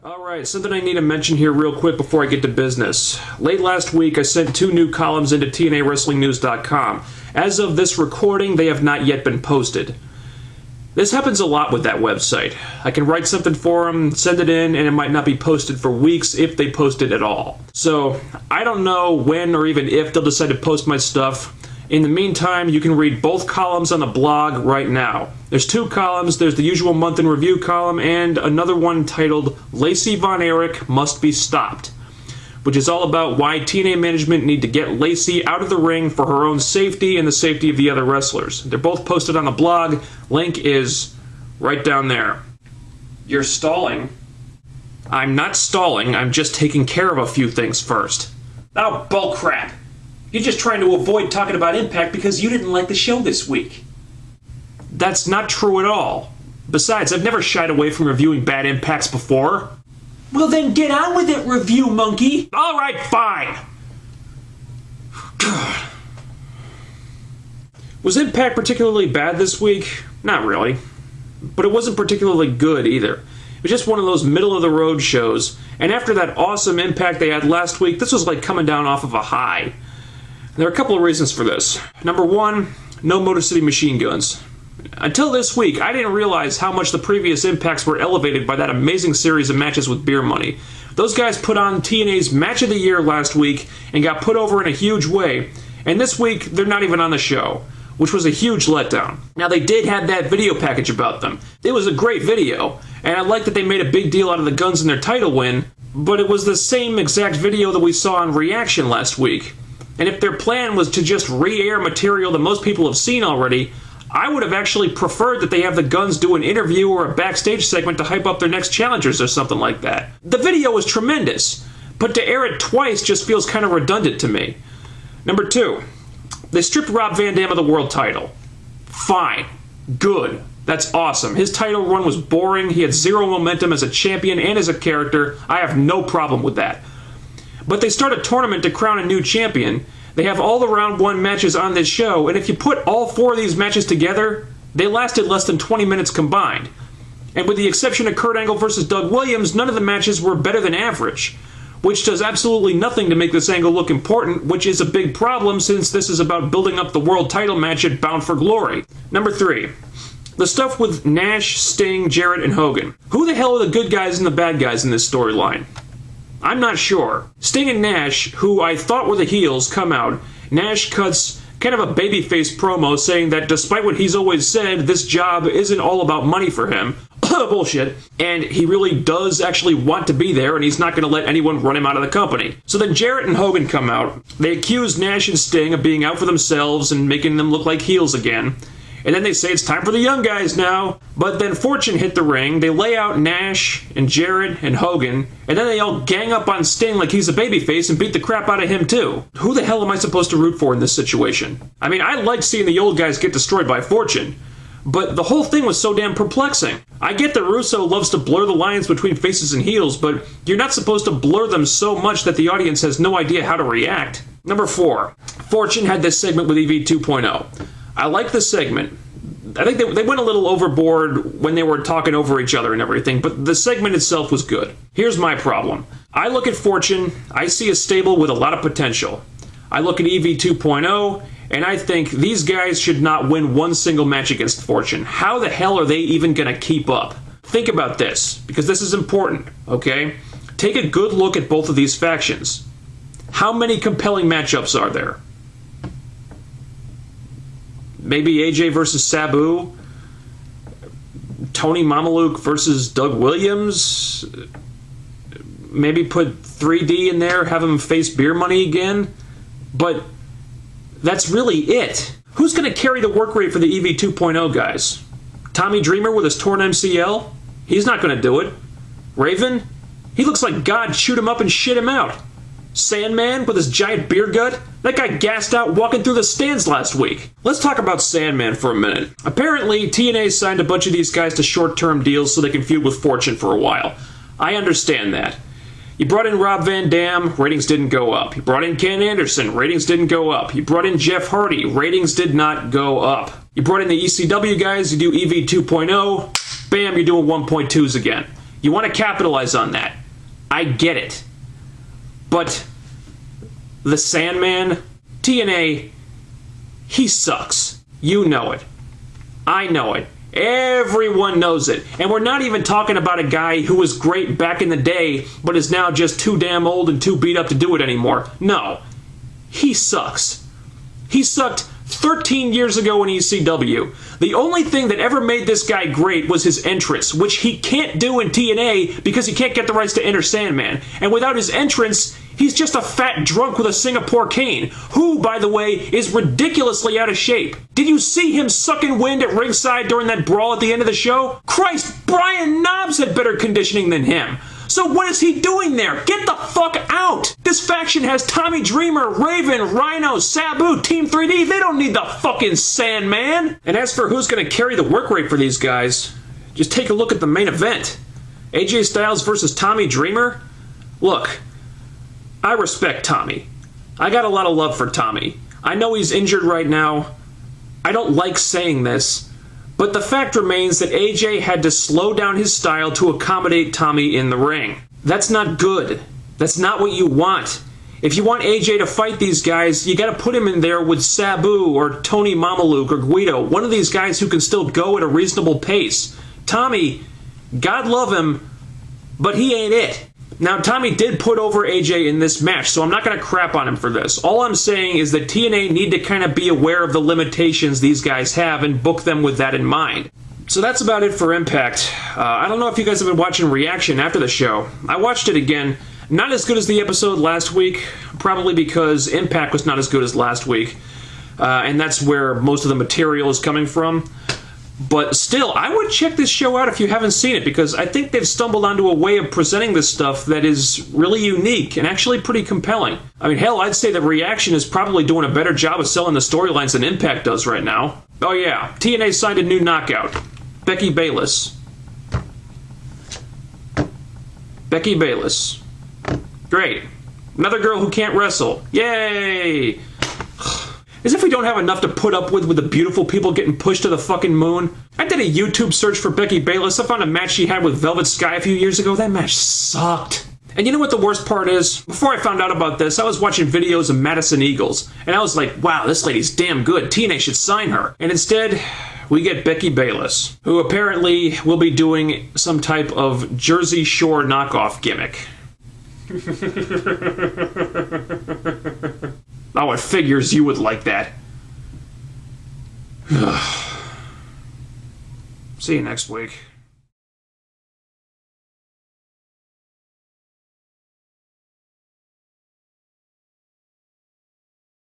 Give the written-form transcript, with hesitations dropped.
Alright, something I need to mention here real quick before I get to business. Late last week, I sent 2 new columns into TNAWrestlingNews.com. As of this recording, they have not yet been posted. This happens a lot with that website. I can write something for them, send it in, and it might not be posted for weeks if they post it at all. So, I don't know when or even if they'll decide to post my stuff. In the meantime, you can read both columns on the blog right now. There's 2 columns. There's the usual month in review column and another one titled Lacey Von Erich Must Be Stopped, which is all about why TNA management need to get Lacey out of the ring for her own safety and the safety of the other wrestlers. They're both posted on the blog. Link is right down there. You're stalling. I'm not stalling. I'm just taking care of a few things first. Oh, bullcrap. You're just trying to avoid talking about iMPACT because you didn't like the show this week. That's not true at all. Besides, I've never shied away from reviewing bad iMPACTs before. Well then get on with it, review monkey! Alright, fine! Was iMPACT particularly bad this week? Not really. But it wasn't particularly good either. It was just one of those middle-of-the-road shows, and after that awesome impact they had last week, this was like coming down off of a high. There are a couple of reasons for this. Number 1, no Motor City Machine Guns. Until this week, I didn't realize how much the previous impacts were elevated by that amazing series of matches with beer money. Those guys put on TNA's Match of the Year last week and got put over in a huge way, and this week they're not even on the show, which was a huge letdown. Now they did have that video package about them. It was a great video, and I like that they made a big deal out of the Guns in their title win, but it was the same exact video that we saw on Reaction last week. And if their plan was to just re-air material that most people have seen already, I would have actually preferred that they have the Guns do an interview or a backstage segment to hype up their next challengers or something like that. The video was tremendous, but to air it twice just feels kind of redundant to me. Number 2, they stripped Rob Van Dam of the world title. Fine. Good. That's awesome. His title run was boring, he had zero momentum as a champion and as a character. I have no problem with that. But they start a tournament to crown a new champion. They have all the round 1 matches on this show, and if you put all 4 of these matches together, they lasted less than 20 minutes combined. And with the exception of Kurt Angle versus Doug Williams, none of the matches were better than average, which does absolutely nothing to make this angle look important, which is a big problem since this is about building up the world title match at Bound for Glory. Number 3. The stuff with Nash, Sting, Jarrett, and Hogan. Who the hell are the good guys and the bad guys in this storyline? I'm not sure. Sting and Nash, who I thought were the heels, come out. Nash cuts kind of a babyface promo saying that despite what he's always said, this job isn't all about money for him. Bullshit. And he really does actually want to be there, and he's not going to let anyone run him out of the company. So then Jarrett and Hogan come out. They accuse Nash and Sting of being out for themselves and making them look like heels again. And then they say it's time for the young guys now. But then Fortune hit the ring, they lay out Nash and Jarrett and Hogan, and then they all gang up on Sting like he's a babyface and beat the crap out of him too. Who the hell am I supposed to root for in this situation? I mean, I liked seeing the old guys get destroyed by Fortune, but the whole thing was so damn perplexing. I get that Russo loves to blur the lines between faces and heels, but you're not supposed to blur them so much that the audience has no idea how to react. Number 4. Fortune had this segment with EV 2.0. I like the segment. I think they went a little overboard when they were talking over each other and everything, but the segment itself was good. Here's my problem. I look at Fortune, I see a stable with a lot of potential. I look at EV 2.0, and I think these guys should not win one single match against Fortune. How the hell are they even going to keep up? Think about this, because this is important, okay? Take a good look at both of these factions. How many compelling matchups are there? Maybe AJ versus Sabu, Tony Mamaluke versus Doug Williams, maybe put 3D in there, have him face beer money again, but that's really it. Who's going to carry the work rate for the EV 2.0 guys? Tommy Dreamer with his torn MCL? He's not going to do it. Raven? He looks like God chewed him up and shit him out. Sandman with his giant beer gut? That guy gassed out walking through the stands last week. Let's talk about Sandman for a minute. Apparently, TNA signed a bunch of these guys to short-term deals so they can feud with Fortune for a while. I understand that. You brought in Rob Van Dam, ratings didn't go up. You brought in Ken Anderson, ratings didn't go up. You brought in Jeff Hardy, ratings did not go up. You brought in the ECW guys, you do EV 2.0, bam, you're doing 1.2s again. You want to capitalize on that. I get it. But the Sandman, TNA, he sucks. You know it. I know it. Everyone knows it. And we're not even talking about a guy who was great back in the day, but is now just too damn old and too beat up to do it anymore. No. He sucks. He sucked 13 years ago in ECW. The only thing that ever made this guy great was his entrance, which he can't do in TNA because he can't get the rights to enter Sandman. And without his entrance, he's just a fat drunk with a Singapore cane, who, by the way, is ridiculously out of shape. Did you see him sucking wind at ringside during that brawl at the end of the show? Christ, Brian Knobbs had better conditioning than him. So what is he doing there? Get the fuck out! This faction has Tommy Dreamer, Raven, Rhino, Sabu, Team 3D. They don't need the fucking Sandman. And as for who's going to carry the work rate for these guys, just take a look at the main event. AJ Styles versus Tommy Dreamer? Look, I respect Tommy. I got a lot of love for Tommy. I know he's injured right now. I don't like saying this, but the fact remains that AJ had to slow down his style to accommodate Tommy in the ring. That's not good. That's not what you want. If you want AJ to fight these guys, you gotta put him in there with Sabu or Tony Mamaluke or Guido, one of these guys who can still go at a reasonable pace. Tommy, God love him, but he ain't it. Now, Tommy did put over AJ in this match, so I'm not going to crap on him for this. All I'm saying is that TNA need to kind of be aware of the limitations these guys have and book them with that in mind. So that's about it for Impact. I don't know if you guys have been watching Reaction after the show. I watched it again. Not as good as the episode last week, probably because Impact was not as good as last week. And that's where most of the material is coming from. But still, I would check this show out if you haven't seen it, because I think they've stumbled onto a way of presenting this stuff that is really unique and actually pretty compelling. I mean, hell, I'd say that Reaction is probably doing a better job of selling the storylines than Impact does right now. Oh yeah, TNA signed a new knockout. Becky Bayless. Becky Bayless. Great. Another girl who can't wrestle. Yay! As if we don't have enough to put up with the beautiful people getting pushed to the fucking moon. I did a YouTube search for Becky Bayless. I found a match she had with Velvet Sky a few years ago. That match sucked. And you know what the worst part is? Before I found out about this, I was watching videos of Madison Eagles, and I was like, wow, this lady's damn good. TNA should sign her. And instead, we get Becky Bayless, who apparently will be doing some type of Jersey Shore knockoff gimmick. Oh, it figures you would like that. See you next week.